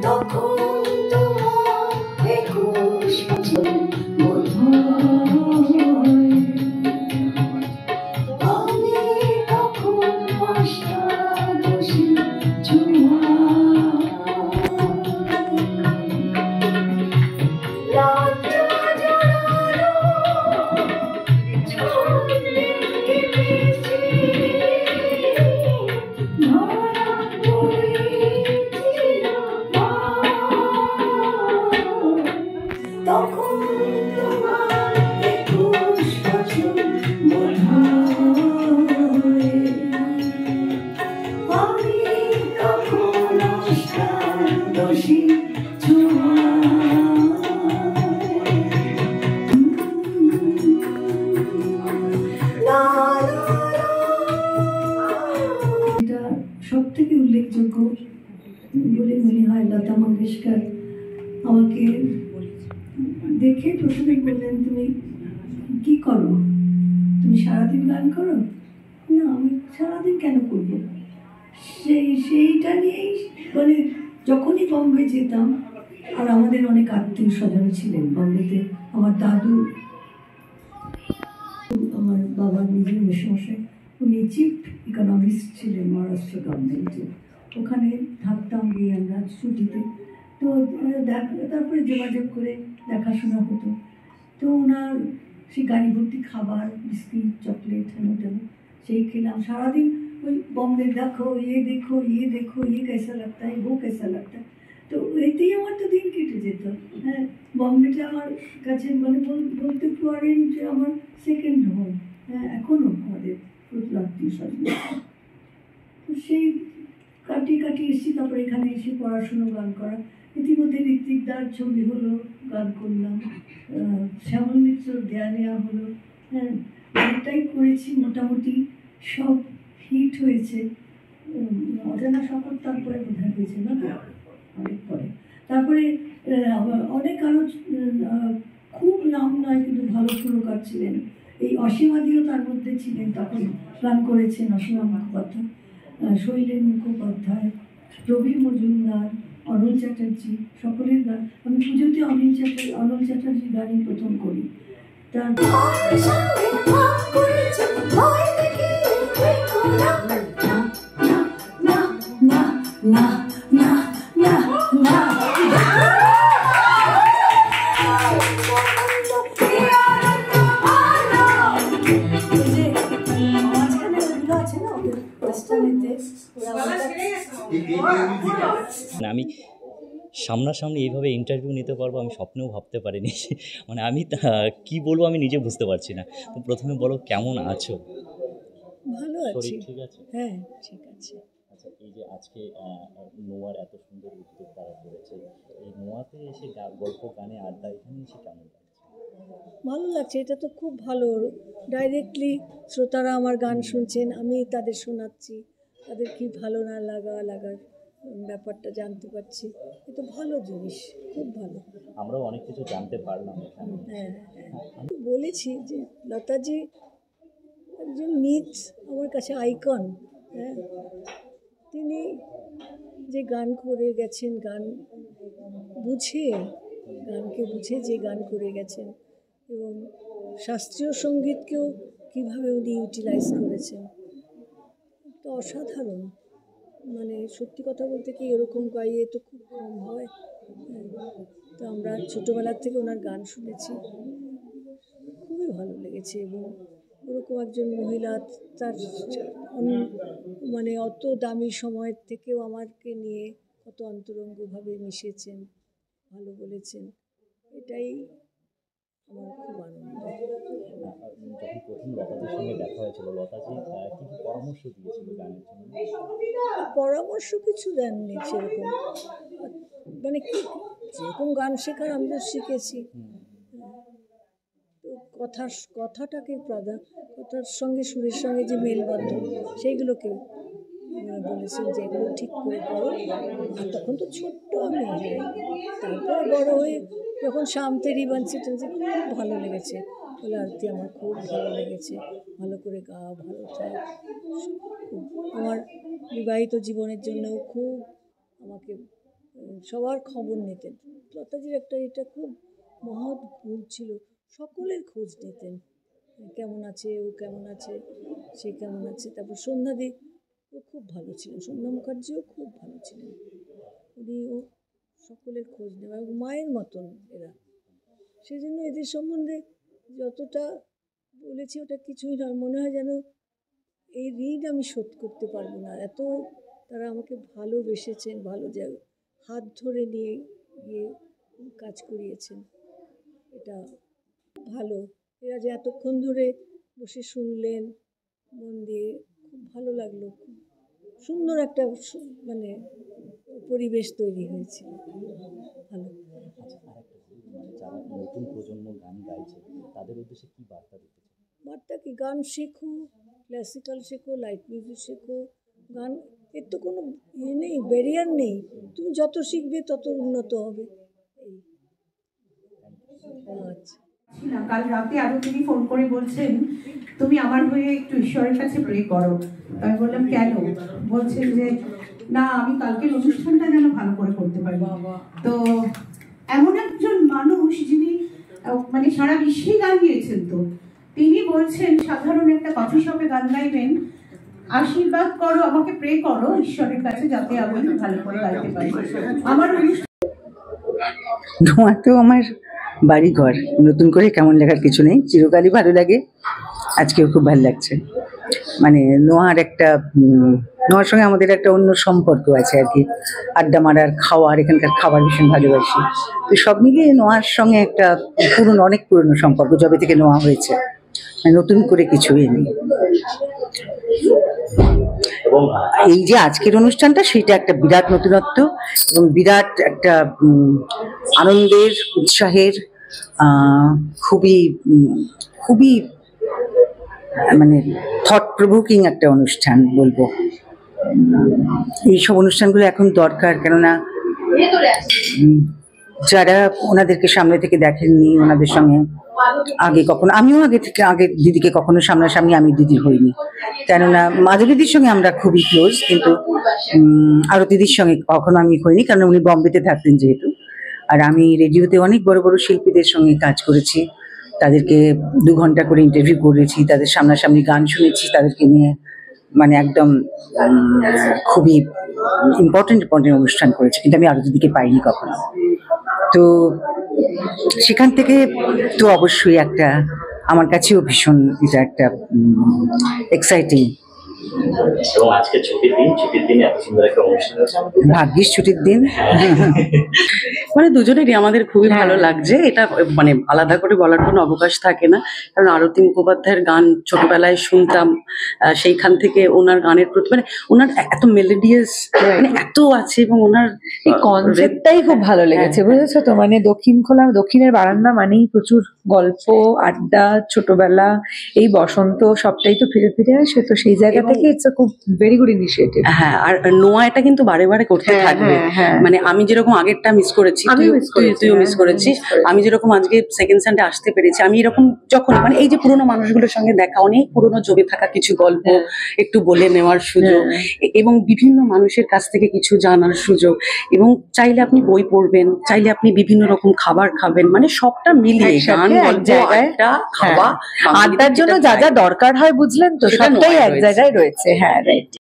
তখন তোমার 21 বছর বোধহয়। আমি তখন অষ্টাদশী ছোঁয়া। তখন তোমার 21 বছর বোধহয়। আমি তখন অষ্টাদশী ছোঁয়া। এটা সব থেকে উল্লেখযোগ্য বলে মনে হয়। লতা মঙ্গেশকর আমাকে দেখে প্রথমে বললেন, তুমি কি করো? তুমি সারাদিন গান করো? না, আমি সারাদিন কেন করবো? সেইটা নিয়েই মানে যখনই বম্বে যেতাম, আর আমাদের অনেক আত্মীয় স্বজন ছিলেন বম্বেতে। আমার দাদু, আমার বাবার নিজের মেশমশাই, উনি চিফ ইকোনমিস্ট ছিলেন মহারাষ্ট্র গভর্নমেন্টে। ওখানে থাকতাম গিয়ে আমরা ছুটিতে। তো তারপরে যোগাযোগ করে দেখাশোনা হতো। তো ওনার সেই গাড়ি ভর্তি খাবার, বিস্কিট, চকলেট, হেন সেই খেলাম সারাদিন। ওই বম্বে দেখো, ইয়ে দেখো, ইয়ে कैसा लगता है, वो कैसा लगता है। তো এতেই আমার তো দিন কেটে যেত। হ্যাঁ, বম্বেটা আমার কাছে মানে বলতে পারেন যে আমার সেকেন্ড হোম। হ্যাঁ, এখনও আমাদের প্রচুর আত্মীয় স্বজন। তো সেই কাটিয়ে এসেছি। তারপরে এখানে এসে পড়াশুনো, গান করা। ইতিমধ্যে ঋত্বিকদার ছবি হলো, গান করলাম। শ্যামল মিত্র দেয়া নেওয়া হলো। হ্যাঁ, অনেকটাই করেছি, মোটামুটি সব হিট হয়েছে। অজানা শপথ তারপরে বোধহয় হয়েছে না, অনেক পরে। তারপরে অনেক আরও খুব নাম নয় কিন্তু ভালো সুরকার ছিলেন। এই অসীমাদিও তার মধ্যে ছিলেন, তখন গান করেছেন অসীমা মুখোপাধ্যায়, শৈলেন মুখোপাধ্যায়, প্রবীর মজুমদার, অনল চ্যাটার্জি, সকলের গান। আমি পুজোতে অনল চ্যাটার্জির গানই প্রথম করি। তার আমি সামনাসামনি এইভাবে ইন্টারভিউ নিতে পারবো আমি স্বপ্নেও ভাবতে পারিনি। মানে আমি কি বলবো আমি নিজে বুঝতে পারছি না। তো প্রথমে বলো কেমন আছো? ভালো আছি। ঠিক আছে? হ্যাঁ, ঠিক আছে। আচ্ছা, এই যে আজকে নোয়ার এত সুন্দর উদ্যোগ তারা করেছে, এই নোয়াতে এসে গল্প, গানে আড্ডা, এখানে এসে কেমন লাগছে? ভালো লাগছে, এটা তো খুব ভালো। ডাইরেক্টলি শ্রোতারা আমার গান শুনছেন, আমি তাদের শোনাচ্ছি, তাদের কি ভালো না লাগার ব্যাপারটা জানতে পারছি। এ তো ভালো জিনিস, খুব ভালো। আমরাও অনেক কিছু জানতে পারলাম এখানে। হ্যাঁ, আমি বলেছি যে লতাজি একজন মিথ, আমার কাছে আইকন। হ্যাঁ, তিনি যে গান করে গেছেন, গানকে বুঝে যে গান করে গেছেন, এবং শাস্ত্রীয় সঙ্গীতকেও কীভাবে উনি ইউটিলাইজ করেছেন, তো অসাধারণ। মানে সত্যি কথা বলতে কি, এরকম গাইয়ে তো খুব কম হয়। তো আমরা ছোটোবেলার থেকে ওনার গান শুনেছি, খুবই ভালো লেগেছে। এবং ওরকম একজন মহিলা, তার মানে অত দামি সময়ের থেকেও আমাকে নিয়ে কত অন্তরঙ্গভাবে মিশেছেন, ভালো বলেছেন, এটাই আমার খুব আনন্দ। যখন প্রথম লতাজির সঙ্গে দেখা হয়েছিল, লতাজি কী কী পরামর্শ দিয়েছিল গানের জন্য? পরামর্শ কিছু দেননি সেরকম, মানে কি যেরকম গান শেখার আমি তো শিখেছি। তো কথাটাকে কথার সঙ্গে সুরের সঙ্গে যে মেলবন্ধ, সেইগুলোকে বলেছেন যে এগুলো ঠিক করে করো। আর তখন তো ছোট্ট আমি, তারপরে বড় হয়ে যখন শাম তেরি বানছি টানছি, খুব ভালো লেগেছে। বলে আরতি আমার খুব ভালো লেগেছে, ভালো করে গা, ভালো থাক। আমার বিবাহিত জীবনের জন্যও খুব আমাকে সবার খবর নিতেন। লতাজির একটা এটা খুব মহৎ গুণ ছিল, সকলের খোঁজ নিতেন, কেমন আছে ও, কেমন আছে সে, কেমন আছে। তারপর সন্ধ্যাদি ও খুব ভালো ছিলেন, সন্ধ্যা মুখার্জিও খুব ভালো ছিলেন। উনিও সকলের খোঁজ নেওয়া, এবং মায়ের মতন এরা। সেই জন্য এদের সম্বন্ধে যতটা বলেছি ওটা কিছুই নয়, মনে হয় যেন এই ঋণ আমি শোধ করতে পারবো না, এত তারা আমাকে ভালোবেসেছেন, ভালো হাত ধরে নিয়ে গিয়ে কাজ করিয়েছেন। এটা ভালো, এরা যে এতক্ষণ ধরে বসে শুনলেন মন দিয়ে, খুব ভালো লাগলো। খুব সুন্দর একটা মানে পরিবেশ তৈরি হয়েছিল, ভালো। যারা নতুন প্রজন্ম গান গাইছে তাদের উদ্দেশ্যে কি বার্তা দিতে চান? বার্তা কি, গান শেখো, ক্লাসিক্যাল শেখো, লাইট মিউজিক শেখো। গান এর তো কোনো নেই, ব্যারিয়ার নেই, তুমি যত শিখবে তত উন্নত হবে। আচ্ছা, কাল রাতে আরো তিনি ফোন করে বলছেন তুমি আমার হয়ে একটু ঈশ্বরের কাছে প্রে করো। আমি বললাম কেন? বলছেন যে না, আমি কালকের অনুষ্ঠানটা যেন ভালো করে করতে পারি। তো এমন একজন মানুষ যিনি মানে সারা বিশ্বে গান গিয়েছেন, তো তিনি বলছেন সাধারণ একটা কফি শপে গান গাইবেন, আশীর্বাদ করো, আমাকে প্রে করো ঈশ্বরের কাছে যাতে আমি ভালো করে গাইতে পারি। আমার ধোঁয়াতেও আমার বাড়িঘর, নতুন করে কেমন লেখার কিছু নেই, চিরকালই ভালো লাগে, আজকেও খুব ভালো লাগছে। মানে নোয়ার সঙ্গে আমাদের একটা অন্য সম্পর্ক আছে আর কি, আড্ডা মারার, খাওয়ার, এখানকার খাবার ভীষণ ভালোবাসি। তো সব মিলিয়ে নোয়ার সঙ্গে একটা অনেক পুরনো সম্পর্ক, যবে থেকে নোয়া হয়েছে, নতুন করে কিছুই নেই। এবং এই যে আজকের অনুষ্ঠানটা, সেটা একটা বিরাট নতুনত্ব এবং বিরাট একটা আনন্দের, উৎসাহের, খুবই খুবই মানে থট প্রভোকিং একটা অনুষ্ঠান বলবো। এইসব অনুষ্ঠানগুলো এখন দরকার, কেননা যারা ওনাদেরকে সামনে থেকে দেখেননি, ওনাদের সঙ্গে আগে কখনো, আমিও আগে দিদিকে কখনো সামনাসামনি আমি দিদির হইনি, কেননা মাধবী দিদির সঙ্গে আমরা খুবই ক্লোজ, কিন্তু আরো দিদির সঙ্গে কখনো আমি হইনি, কারণ উনি বম্বেতে থাকতেন যেহেতু। আর আমি রেডিওতে অনেক বড় বড় শিল্পীদের সঙ্গে কাজ করেছি, তাদেরকে 2 ঘন্টা করে ইন্টারভিউ করেছি, তাদের সামনাসামনি গান শুনেছি, তাদেরকে নিয়ে মানে একদম খুবই ইম্পর্টেন্ট অনুষ্ঠান করেছি, কিন্তু আমি আরো দিদিকে পাইনি কখনো। তো সেখান থেকে তো অবশ্যই একটা আমার কাছেও ভীষণ এটা একটা এক্সাইটিং। এবং আজকে ছুটির দিন এত সুন্দর একটা অনুষ্ঠান হচ্ছে, ভাগ্যিস ছুটির দিন। মানে দুজনেরই আমাদের খুবই ভালো লাগছে, এটা মানে আলাদা করে বলার কোনো অবকাশ থাকে না, কারণ আরতি মুখোপাধ্যায়ের গান ছোটবেলায় শুনতাম, সেইখান থেকে ওনার গানের প্রতি মানে ওনার এত মেলোডিয়াস মানে এত আছে, এবং ওনার এই কনসেপ্টটাই খুব ভালো লেগেছে, বুঝেছো তো? মানে দক্ষিণের বারান্দা মানেই প্রচুর গল্প, আড্ডা, ছোটবেলা, এই বসন্ত সবটাই তো ফিরে ফিরে আসে, তো সেই জায়গা থেকে ইটস আ খুব ভেরি গুড ইনিশিয়েটিভ। হ্যাঁ, আর নোয়া এটা কিন্তু বারে বারে করতে থাকবে। মানে আমি যেরকম আগেরটা মিস করেছি, তুইও মিস করেছিস, আমি যেরকম আজকে সেকেন্ড সানডে আসতে পেরেছি, আমি এরকম যখন মানে এই যে পুরোনো মানুষগুলোর সঙ্গে দেখা, অনেক পুরোনো জমে থাকা কিছু গল্প একটু বলে নেওয়ার সুযোগ, এবং বিভিন্ন মানুষের কাছ থেকে কিছু জানার সুযোগ, এবং চাইলে আপনি বই পড়বেন, চাইলে আপনি বিভিন্ন রকম খাবার খাবেন, মানে সবটা মিলিয়ে গান, গল্প, আড্ডা, খাওয়া, আড্ডার জন্য যা যা দরকার হয়, বুঝলেন তো, সবটাই এক জায়গায় রয়েছে। হ্যাঁ, রাইট।